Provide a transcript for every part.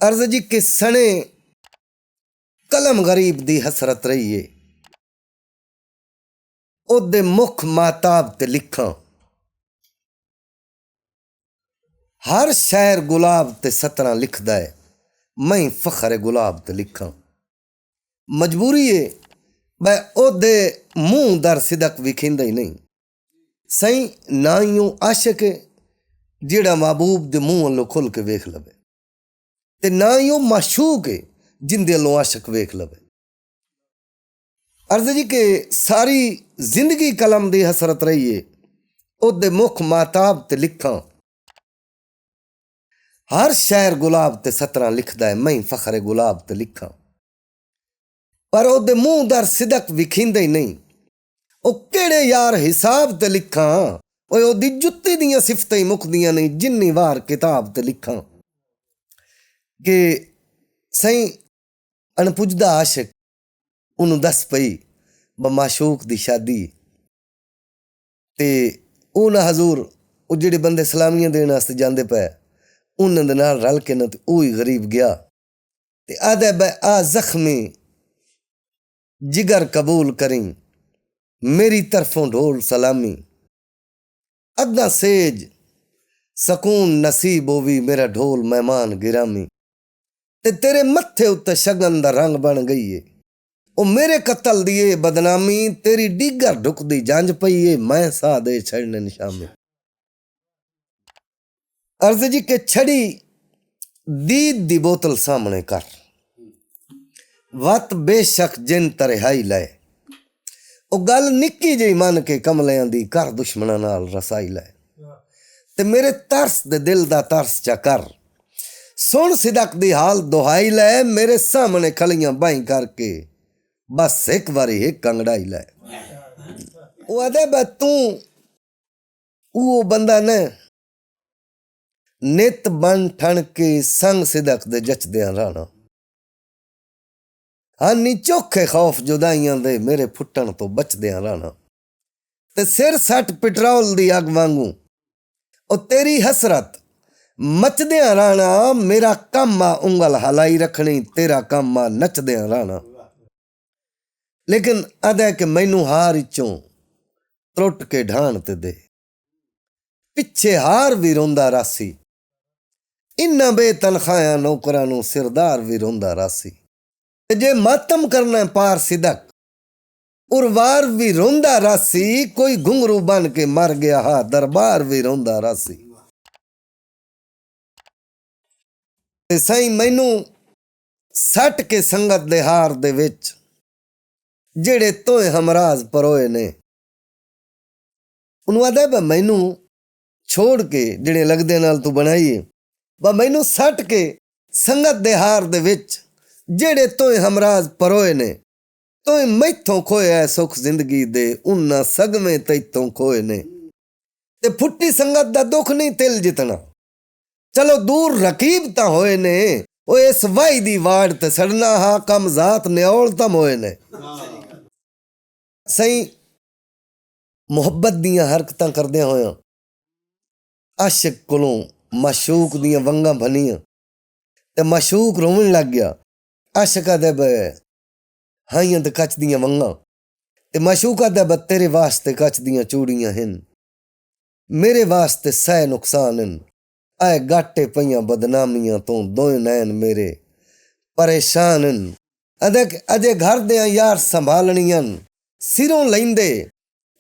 अर्ज जी के सने कलम गरीब दी हसरत रही है ओदे मुख माताब ते लिखां हर शायर गुलाब ते सतरा लिखदा है मैं फखर गुलाब ते लिखां मजबूरी है मैं ओदे मुंह दर सिदक विखिंदा ही नहीं सही ना ही आशिक है जेड़ा महबूब दे मुंह अल्लो खुल के वेख लवे ते ना ही वो माशूक है जिंदे अल्लो आशिक वेख लवे। अर्ज जी के सारी जिंदगी कलम दी हसरत रही है ओदे मुख माताब ते लिखां हर शायर गुलाब ते सतरा लिखदा है मैं फखरे गुलाब ते लिखां पर ओदे मुंह दर सिदक विखिंदे ही नहीं ओ केड़े यार हिसाब ते लिखां ओए ओदी जुत्ती दियां सिफतां ही मुकदियां नहीं जिन्नी वार किताब ते लिखां कि सही अणपुजदा आशिक उन्हों दस पई ब माशूक दी शादी ते ਉਹ ਨਾ ਹਜ਼ੂਰ ਉਹ ਜਿਹੜੇ ਬੰਦੇ ਸਲਾਮੀਆਂ ਦੇਣ ਵਾਸਤੇ ਜਾਂਦੇ ਪਏ ਉਹਨਾਂ ਦੇ ਨਾਲ ਰਲ ਕੇ ਨਾ ਤੇ ਉਹ ਹੀ ਗਰੀਬ ਗਿਆ ਤੇ ਆਦੇ ਬੈ ਆ ਜ਼ਖਮੀ ਜਿਗਰ ਕਬੂਲ ਕਰੀ ਮੇਰੀ ਤਰਫੋਂ ਢੋਲ ਸਲਾਮੀ ਅੱਧਾ ਸੇਜ ਸਕੂਨ ਨਸੀਬ ਹੋਵੀ ਮੇਰਾ ਢੋਲ ਮਹਿਮਾਨ ਗਿਰਾਮੀ ਤੇ ਤੇਰੇ ਮੱਥੇ ਉੱਤੇ ਸ਼ਗਨ ਦਾ ਰੰਗ ਬਣ ਗਈ ਏ ਉਹ ਮੇਰੇ ਕਤਲ ਦੀ ਏ ਬਦਨਾਮੀ ਤੇਰੀ ਡੀਗਰ ਢੁਕਦੀ ਜੰਜ ਪਈ ਏ ਮੈਂ ਸਾਹ ਦੇ ਛੜਨੇ ਨਿਸ਼ਾਮੇ। अर्ज जी के छड़ी दीद दी बोतल सामने कर वत बेशक जिन तरिहाई लाए ओ गल निक्की जी मन के कमलियां दी कर दुश्मनां नाल रसाई लाए ते मेरे तरस दे दिल दा तरस चा कर सुन सिदक दी हाल दुहाई लाए मेरे सामने खलियां बाई करके बस एक बारी एक कंगड़ाई लाए ओ आदे बा तू वो बंदा ने नित बन ठण के संग सिदक दे जचदियां राणा हानी चोखे खौफ जुदाइयां दे मेरे फुटण तो बचदियां राणा ते सिर सट पेट्रोल दी अग वांगू ओ तेरी हसरत मचदियां राणा मेरा कम आ उंगल हलाई रखनी तेरा कम आ नचदियां राणा लेकिन अदा के मैनू हार चों त्रुट के ढाण ते दे पिछे हार भी रोंदा रासी इन्ना बेतनखाया नौकरां सिरदार भी रोंदा रासी जे मातम करना पार सिदक उर्वार भी रोंदा रासी कोई घुंगरू बन के मर गया हा दरबार भी रोंदा रासी ते सही मैनू सट के संगत दे हार दे विच जेड़े तोए हमराज परोए ने उन्होंने आदे मैनू छोड़ के जेड़े लगदे नाल तू बनाईए ब मैनू सट के संगत दे हार दे विच जेड़े तोए हमराज परोए ने तोए मैथों खोया सुख जिंदगी दे उन्ना सगवें तैथों खोए ने ते फुट्टी संगत दा दुख नहीं तिल जितना चलो दूर रकीब ता होए ने ओ इस वाई दी वाड़ ते सड़ना हा कम जात न्योल तम होए ने सही मुहब्बत दियां हरकतां करदे होया आशिक कोलों माशूक दियां वंगां भनियां ते माशूक रोवन लग गया आशिका दे हाइयां ते कच दियां वंगां ते माशूका दे तेरे वास्ते कच दियां चूड़ियां हिन मेरे वास्ते सह नुकसान हिन आए गाटे पईयां बदनामियां तो दोए नैन मेरे परेशान हिन अजे घर देयां यार संभालनियां सिरों लैंदे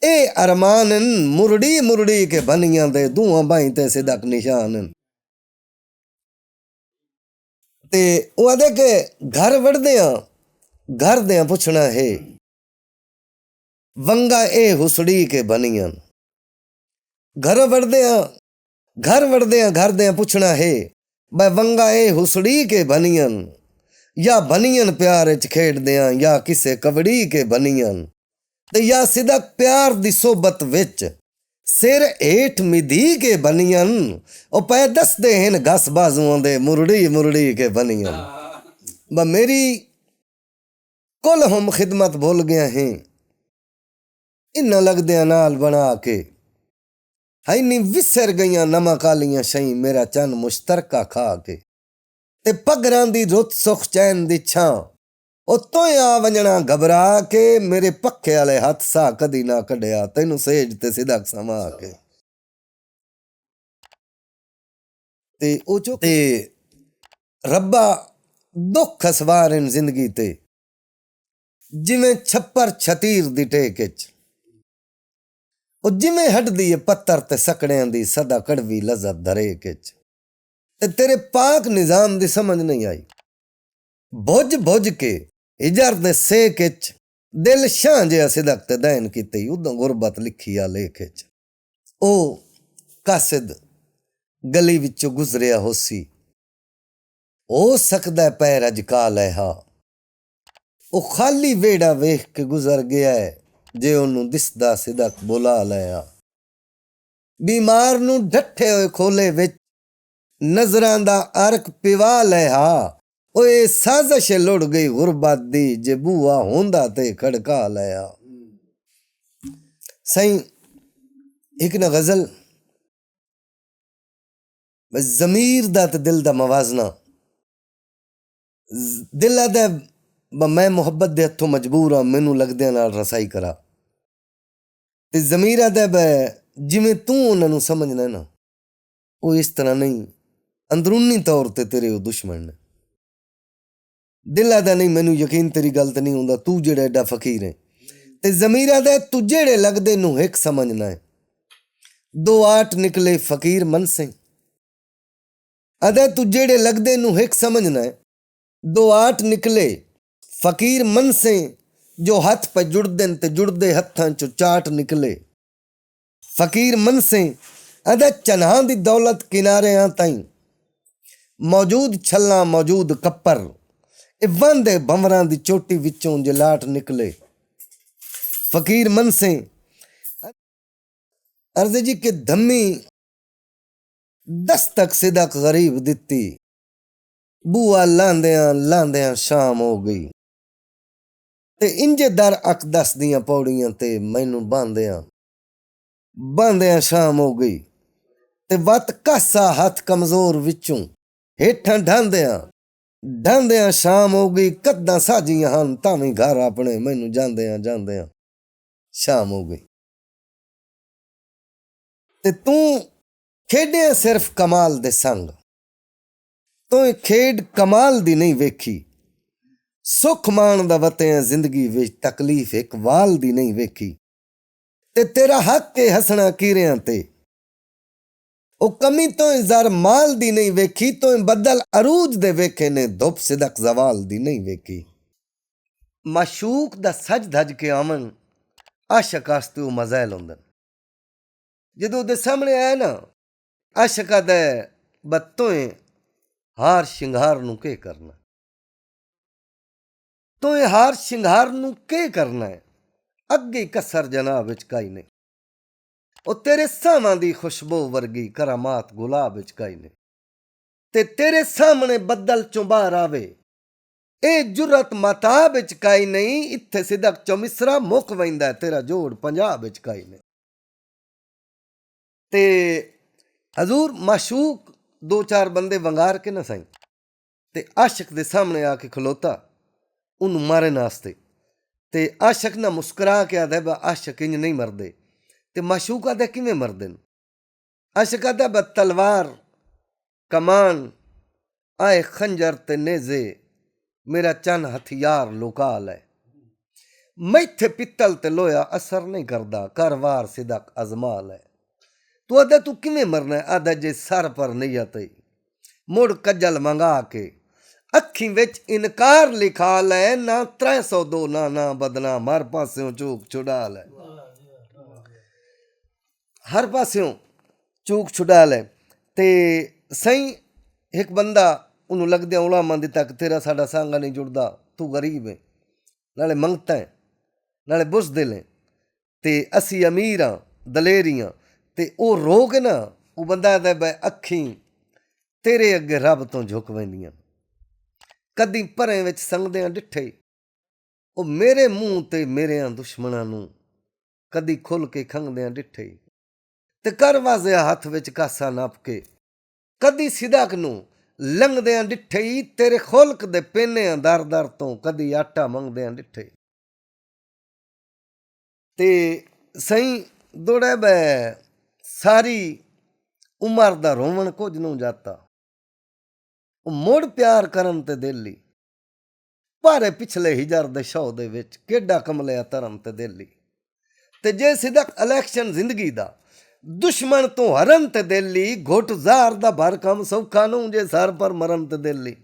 ए अरमान मुरड़ी मुरड़ी के बनियां दे दूहां बाई ते सिदक निशान ते वो आदे के घर वड़दियां पुछना है वंगा ए हुसड़ी के बनियां घर वड़दियां घर दें पुछना है बै वंगा ए हुसड़ी के बनियां या बनियां प्यार च खेड़दियां या किसे कवड़ी के बनियां ते या सिदक प्यार दी सोबत विच सिर हेठ मिधी के बनियां ओ पै दसदे हिन घस बाजुआं दे मुरड़ी मुरड़ी के बनियां ब मेरी कुल हम खिदमत भुल गया हैं इन्ना लगदियां नाल बना के हाई नी विसर गईयां नमा कालियां शई मेरा चन मुश्तरका खा के ਤੇ ਪਗਰਾਂ ਦੀ ਰੁੱਤ ਸੁਖ ਚੈਨ ਦੀ ਛਾਂ ਉਤੋਂ ਹੀ ਆ ਵੰਜਣਾ ਘਬਰਾ ਕੇ ਮੇਰੇ ਪੱਖੇ ਵਾਲੇ ਹੱਥ ਸਾ ਕਦੀ ਨਾ ਕੱਢਿਆ ਤੈਨੂੰ ਸੇਜ ਤੇ ਸਿੱਧਾ ਸਮਾ ਕੇ ਤੇ ਉਹ ਚੋ ਤੇ ਰੱਬਾ ਦੁੱਖ ਸਵਾਰਨ ਜ਼ਿੰਦਗੀ ਤੇ ਜਿਵੇਂ ਛੱਪਰ ਛਤੀਰ ਦੀ ਟੇਕ ਵਿੱਚ ਉਹ ਜਿਵੇਂ ਹਟਦੀ ਏ ਪੱਤਰ ਤੇ ਸਕੜਿਆਂ ਦੀ ਸਦਾ ਕੜਵੀ ਲਜ਼ਤ ਧਰੇਕ ਵਿੱਚ ਤੇ ਤੇਰੇ ਪਾਕ ਨਿਜ਼ਾਮ ਦੀ ਸਮਝ ਨਹੀਂ ਆਈ ਭੁੱਜ ਭੁੱਜ ਕੇ ਇਜਰ ਦੇ ਸੇਕ ਵਿੱਚ ਦਿਲ ਸ਼ਾਂ ਜਿਹਾ ਸਿਦਕ ਤੇ ਦੈਨ ਕੀਤੀ ਉਦੋਂ ਗੁਰਬਤ ਲਿਖੀ ਆ ਲੇਖ ਵਿੱਚ ਉਹ ਕਾਸਿਦ ਗਲੀ ਵਿੱਚੋਂ ਗੁਜ਼ਰਿਆ ਹੋਸੀ ਹੋ ਸਕਦਾ ਪੈਰ ਅਜ ਕਾ ਲੈਹਾ ਉਹ ਖਾਲੀ ਵੇੜਾ ਵੇਖ ਕੇ ਗੁਜ਼ਰ ਗਿਆ ਹੈ ਜੇ ਉਹਨੂੰ ਦਿਸਦਾ ਸਿਦਕ ਬੁਲਾ ਲਿਆ ਬਿਮਾਰ ਨੂੰ ਡੱਠੇ ਹੋਏ ਖੋਲੇ ਵਿੱਚ ਨਜ਼ਰਾਂ ਦਾ ਅਰਕ ਪਿਵਾ ਲਿਆ ਓਏ ਸਾਜ਼ਿਸ਼ ਲੁੜ ਗਈ ਗੁਰਬਤ ਦੀ ਜੇ ਬੂਆ ਹੁੰਦਾ ਤੇ ਖੜਕਾ ਲਿਆ ਸਹੀ ਇੱਕ ਨਾ ਗਜ਼ਲ ਜ਼ਮੀਰ ਦਾ ਤੇ ਦਿਲ ਦਾ ਮਵਾਜ਼ਨਾ ਦਿਲ ਆਦਾ ਮੈਂ ਮੁਹੱਬਤ ਦੇ ਹੱਥੋਂ ਮਜਬੂਰ ਹਾਂ ਮੈਨੂੰ ਲੱਗਦਿਆਂ ਨਾਲ ਰਸਾਈ ਕਰਾ ਤੇ ਜ਼ਮੀਰ ਆਦਾ ਜਿਵੇਂ ਤੂੰ ਉਹਨਾਂ ਨੂੰ ਸਮਝਣਾ ਨਾ ਉਹ ਇਸ ਤਰ੍ਹਾਂ ਨਹੀਂ ਅੰਦਰੂਨੀ ਤੌਰ ਤੇ ਤੇਰੇ ਉਹ ਦੁਸ਼ਮਣ ਨੇ ਦਿਲ ਆਦਾ ਨਹੀਂ ਮੈਨੂੰ ਯਕੀਨ ਤੇਰੀ ਗੱਲ ਤੇ ਨਹੀਂ ਹੁੰਦਾ ਤੂੰ ਜਿਹੜਾ ਐਡਾ ਫਕੀਰ ਹੈ ਤੇ ਜ਼ਮੀਰ ਆਦਾ ਤੂੰ ਜਿਹੜੇ ਲੱਗਦੇ ਨੂੰ ਇੱਕ ਸਮਝਣਾ ਹੈ ਦੋ ਆਠ ਨਿਕਲੇ ਫਕੀਰ ਮਨ ਸਿੰਘ ਅਦਾ ਤੂੰ ਜਿਹੜੇ ਲੱਗਦੇ ਨੂੰ ਇੱਕ ਸਮਝਣਾ ਹੈ ਦੋ ਆਠ ਨਿਕਲੇ ਫਕੀਰ ਮਨ ਸਿੰਘ ਜੋ ਹੱਥ ਪੇ ਜੁੜਦੇ ਤੇ ਜੁੜਦੇ ਹੱਥਾਂ ਚੋਂ ਚਾਟ ਨਿਕਲੇ ਫਕੀਰ ਮਨ ਸਿੰਘ ਅਦਾ ਚਨਹਾਂ ਦੀ ਦੌਲਤ ਕਿਨਾਰਿਆਂ ਤਾਈਂ ਮੌਜੂਦ ਛੱਲਾਂ ਮੌਜੂਦ ਕੱਪਰ ਇਹ ਵਾਂਦੇ ਭੰਵਰਾਂ ਦੀ ਚੋਟੀ ਵਿੱਚੋਂ ਜਲਾਟ ਨਿਕਲੇ ਫਕੀਰ ਮਨ ਸਿੰਘ ਅਰਜ਼ ਜੀ ਕਿ ਧੰਮੀ ਦਸਤਕ ਸਿਦਕ ਗਰੀਬ ਦਿੱਤੀ ਬੂਆ ਲਾਂਦਿਆਂ ਸ਼ਾਮ ਹੋ ਗਈ ਤੇ ਇੰਜੇ ਦਰ ਅੱਖ ਦੱਸਦੀਆਂ ਪੌੜੀਆਂ ਤੇ ਮੈਨੂੰ ਬਾਂਦਿਆਂ ਸ਼ਾਮ ਹੋ ਗਈ ਤੇ ਵੱਤ ਕਾਸਾ ਹੱਥ ਕਮਜ਼ੋਰ ਵਿੱਚੋਂ ਹੇਠਾਂ ਢਾਂਦਿਆਂ ਸ਼ਾਮ ਹੋ ਗਈ ਕੱਦਾਂ ਸਾਜੀਆਂ ਹਨ ਤਾਵੇਂ ਘਰ ਆਪਣੇ ਮੈਨੂੰ ਜਾਂਦਿਆਂ ਸ਼ਾਮ ਹੋ ਗਈ ਤੇ ਤੂੰ ਖੇਡਿਆ ਸਿਰਫ ਕਮਾਲ ਦੇ ਸੰਗ ਤੂੰ ਖੇਡ ਕਮਾਲ ਦੀ ਨਹੀਂ ਵੇਖੀ ਸੁੱਖ ਮਾਣ ਦਾ ਵਤਿਆ ਜ਼ਿੰਦਗੀ ਵਿੱਚ ਤਕਲੀਫ ਇੱਕ ਵਾਲ ਦੀ ਨਹੀਂ ਵੇਖੀ ਤੇ ਤੇਰਾ ਹੱਕ ਹੈ ਹੱਸਣਾ ਕੀਰਿਆਂ ਤੇ ਉਹ ਕਮੀ ਤੋਂ ਜ਼ਰ ਮਾਲ ਦੀ ਨਹੀਂ ਵੇਖੀ ਤੋਂ ਬਦਲ ਅਰੂਜ ਦੇ ਵੇਖੇ ਨੇ ਧੁੱਪ ਸਿਦਕ ਜ਼ਵਾਲ ਦੀ ਨਹੀਂ ਵੇਖੀ ਮਾਸ਼ੂਕ ਦਾ ਸਜ ਧਜ ਕੇ ਆਵਣ ਆਸ਼ਕ ਆਸਤੇ ਉਹ ਮਜ਼ੈਲ ਹੁੰਦੇ ਜਦੋਂ ਉਹਦੇ ਸਾਹਮਣੇ ਆਇਆ ਨਾ ਆਸ਼ਕਾ ਦੇ ਬੱਤੋਂ ਹਾਰ ਸ਼ਿੰਗਾਰ ਨੂੰ ਕੀ ਕਰਨਾ ਤੂੰ ਇਹ ਹਾਰ ਸ਼ਿੰਗਾਰ ਨੂੰ ਕੀ ਕਰਨਾ ਹੈ ਅੱਗੇ ਕਸਰ ਜਨਾਬ ਵਿੱਚ ਕਾਈ ਨਹੀਂ ਉਹ ਤੇਰੇ ਸਾਹਾਂ ਦੀ ਖੁਸ਼ਬੂ ਵਰਗੀ ਕਰਾਮਾਤ ਗੁਲਾਬ ਵਿੱਚ ਕਾਈ ਨਹੀਂ ਤੇ ਤੇਰੇ ਸਾਹਮਣੇ ਬੱਦਲ ਚੋਂ ਬਾਹਰ ਆਵੇ ਇਹ ਜੁਰਤ ਮਤਾਬ ਵਿੱਚ ਕਾਈ ਨਹੀਂ ਇੱਥੇ ਸਿਦਕ ਚੋਂ ਮਿਸਰਾ ਮੁੱਕ ਵੈਂਦਾ ਤੇਰਾ ਜੋੜ ਪੰਜਾਬ ਵਿੱਚ ਕਾਈ ਨਹੀਂ ਤੇ ਹਜ਼ੂਰ ਮਾਸ਼ੂਕ ਦੋ ਚਾਰ ਬੰਦੇ ਵੰਗਾਰ ਕੇ ਨਾ ਸਾਈਂ ਤੇ ਆਸ਼ਕ ਦੇ ਸਾਹਮਣੇ ਆ ਕੇ ਖਲੋਤਾ ਉਹਨੂੰ ਮਾਰਨ ਵਾਸਤੇ ਤੇ ਆਸ਼ਕ ਨਾ ਮੁਸਕਰਾ ਕੇ ਆਦਾ ਬਾ ਆਸ਼ਕ ਇੰਜ ਨਹੀਂ ਮਰਦੇ ਤੇ ਮਾਸ਼ੂਕ ਆਦਾ ਕਿਵੇਂ ਮਰਦੇ ਨੇ ਆਸ਼ਕ ਆਦਾ ਬਾ ਤਲਵਾਰ ਕਮਾਨ ਆਏ ਖੰਜਰ ਤੇ ਨੇਜ਼ੇ ਮੇਰਾ ਚੰਨ ਹਥਿਆਰ ਲੁਕਾ ਲੈ ਮੈਥੇ ਪਿੱਤਲ ਤੇ ਲੋਇਆ ਅਸਰ ਨਹੀਂ ਕਰਦਾ ਘਰਵਾਰ ਸਿਦਕ ਅਜ਼ਮਾ ਲੈ ਤੂੰ ਆਦਾ ਤੂੰ ਕਿਵੇਂ ਮਰਨਾ ਆਦਾ ਜੇ ਸਰ ਪਰ ਨਹੀਂ ਆਤੇ ਮੁੜ ਕੱਜਲ ਮੰਗਾ ਕੇ ਅੱਖੀਂ ਵਿੱਚ ਇਨਕਾਰ ਲਿਖਾ ਲੈ ਨਾ 302 ਨਾ ਬਦਨਾ ਹਰ ਪਾਸਿਓਂ ਚੂਕ ਛੁਡਾ ਲੈ ਹਰ ਪਾਸਿਓਂ ਚੂਕ ਛੁਡਾ ਲੈ ਤੇ ਸਹੀ ਇੱਕ ਬੰਦਾ ਉਹਨੂੰ ਲੱਗਦਿਆਂ ਉਲਾਮਾਂ ਦੀ ਤੱਕ ਤੇਰਾ ਸਾਡਾ ਸਾਂਗਾ ਨਹੀਂ ਜੁੜਦਾ ਤੂੰ ਗਰੀਬ ਹੈ ਨਾਲੇ ਮੰਗਤਾ ਹੈ ਨਾਲੇ ਬੁਜ਼ਦਿਲ ਹੈ ਤੇ ਅਸੀਂ ਅਮੀਰ ਹਾਂ ਦਲੇਰੀਆਂ ਤੇ ਉਹ ਰੋ ਕੇ ਨਾ ਉਹ ਬੰਦਾ ਦਾ ਅੱਖੀਂ ਤੇਰੇ ਅੱਗੇ ਰੱਬ ਤੋਂ ਝੁਕ ਵੈਂਦੀਆਂ ਕਦੀ ਭਰੇ ਵਿੱਚ ਸੰਗਦਿਆਂ ਡਿੱਠੇ ਉਹ ਮੇਰੇ ਮੂੰਹ ਤੇ ਮੇਰਿਆਂ ਦੁਸ਼ਮਣਾਂ ਨੂੰ ਕਦੀ ਖੁੱਲ ਕੇ ਖੰਘਦਿਆਂ ਡਿੱਠੇ ਤੇ ਕਰ ਵਾਜ਼ਿਆ ਹੱਥ ਵਿੱਚ ਕਾਸਾ ਨੱਪ ਕੇ ਕਦੀ ਸਿਦਕ ਨੂੰ ਲੰਘਦਿਆਂ ਡਿੱਠੇ ਈ ਤੇਰੇ ਖੁਲਕ ਦੇ ਪੇਨਿਆਂ ਦਰ ਦਰ ਤੋਂ ਕਦੀ ਆਟਾ ਮੰਗਦਿਆਂ ਡਿੱਠੇ। ਤੇ ਸਈ ਦੌੜੇ ਬੈ ਸਾਰੀ ਉਮਰ ਦਾ ਰੋਵਣ ਕੁਝ ਨੂੰ ਜਾਤਾ, ਉਹ ਮੁੜ ਪਿਆਰ ਕਰਨ ਤੇ ਦਿਲ ਈ ਭਾਰੇ ਪਿਛਲੇ ਹਿਜਰ ਦੇ ਸ਼ੌ ਦੇ ਵਿੱਚ ਕਿੱਡਾ ਕਮਲਿਆ ਧਰਮ ਤੇ ਦਿਲ ਈ। ਤੇ ਜੇ ਸਿਦਕ ਇਲੈਕਸ਼ਨ ਜ਼ਿੰਦਗੀ ਦਾ ਦੁਸ਼ਮਣ ਤੋਂ ਹਰਨ ਤੇ ਦਿਲ ਈ, ਘੁੱਟ ਜ਼ਾਰ ਦਾ ਭਰ ਕੰਮ ਸੌਖਾ ਨੂੰ ਜੇ ਸਰ ਪਰ ਮਰਨ ਤੇ ਦਿਲ ਈ।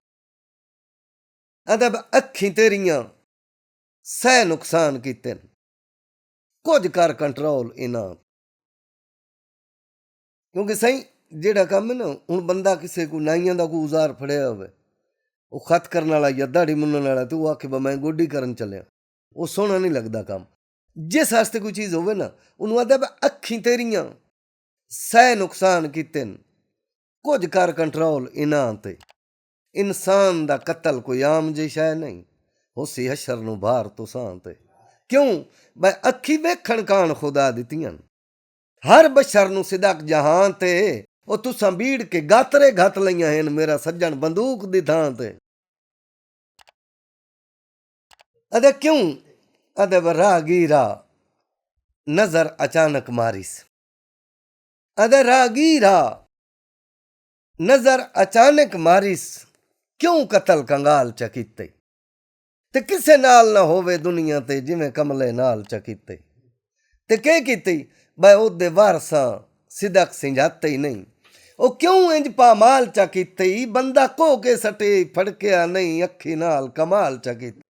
ਅਦਬ ਅੱਖੀਂ ਤੇਰੀਆਂ ਸਹਿ ਨੁਕਸਾਨ ਕੀਤੇ, ਕੁਝ ਕਰ ਕੰਟਰੋਲ ਇਨਾਂ। ਕਿਉਂਕਿ ਸਹੀ ਜਿਹੜਾ ਕੰਮ ਹੈ ਨਾ, ਹੁਣ ਬੰਦਾ ਕਿਸੇ ਕੋ ਨਾਈਆਂ ਦਾ ਕੋਈ ਉਜ਼ਾਰ ਫੜਿਆ ਹੋਵੇ, ਉਹ ਖਤ ਕਰਨ ਵਾਲਾ ਜਾਂ ਦਾੜੀ ਮੁੰਨਣ ਵਾਲਾ, ਤੇ ਉਹ ਆਖੇ ਮੈਂ ਗੋਡੀ ਕਰਨ ਚੱਲਿਆ, ਉਹ ਸੋਹਣਾ ਨਹੀਂ ਲੱਗਦਾ ਕੰਮ। ਜਿਸ ਵਾਸਤੇ ਕੋਈ ਚੀਜ਼ ਹੋਵੇ ਨਾ, ਉਹਨੂੰ ਆਖਦਾ ਅੱਖੀਂ ਤੇਰੀਆਂ ਸਹਿ ਨੁਕਸਾਨ ਕੀਤੇ, ਕੁਝ ਕਰ ਕੰਟਰੋਲ ਇਨਾਂ ਤੇ। ਇਨਸਾਨ ਦਾ ਕਤਲ ਕੋਈ ਆਮ ਜਿਹੀ ਸ਼ੈ ਨਹੀਂ, ਹੋਸੀ ਹਸ਼ਰ ਨੂੰ ਬਾਹਰ ਤੋਂ ਸਾਂ ਤੇ। ਕਿਉਂ ਬਈ ਅੱਖੀ ਵੇਖਣ ਕਾਣ ਖੁਦਾ ਦਿੱਤੀਆਂ, ਹਰ ਬਸ਼ਰ ਨੂੰ ਸਿਦਕ ਜਹਾਨ ਤੇ। ਉਹ ਤੁਸਾਂ ਬੀੜ ਕੇ ਗਾਤਰੇ ਘਤ ਲਈਆਂ ਹਨ ਮੇਰਾ ਸੱਜਣ ਬੰਦੂਕ ਦੀ ਥਾਂ ਤੇ। ਅਦੇ ਕਿਉਂ ਅਦੇ ਰਾਗੀਰਾ ਨਜ਼ਰ ਅਚਾਨਕ ਮਾਰਿਸ, ਅਦੇ ਰਾਗੀਰਾ ਨਜ਼ਰ ਅਚਾਨਕ ਮਾਰਿਸ, ਕਿਉਂ ਕਤਲ ਕੰਗਾਲ ਚ ਕੀਤੇ। ਤੇ ਕਿਸੇ ਨਾਲ ਨਾ ਹੋਵੇ ਦੁਨੀਆ ਤੇ ਜਿਵੇਂ ਕਮਲੇ ਨਾਲ ਚ ਕੀਤੇ। ਤੇ ਕੀ ਕੀਤੀ ਬਈ ਉਹਦੇ ਵਾਰਸਾਂ ਸਿਦਕ ਸਿੰਝਾਤੇ ਹੀ ਨਹੀਂ। ਉਹ ਕਿਉਂ ਇੰਜ ਪਾਮਾਲ ਚ ਕੀਤੇ, ਬੰਦਾ ਕੋ ਕੇ ਸਟੇ ਫੜਕਿਆ ਨਹੀਂ, ਅੱਖੀ ਨਾਲ ਕਮਾਲ ਚ ਕੀਤੇ।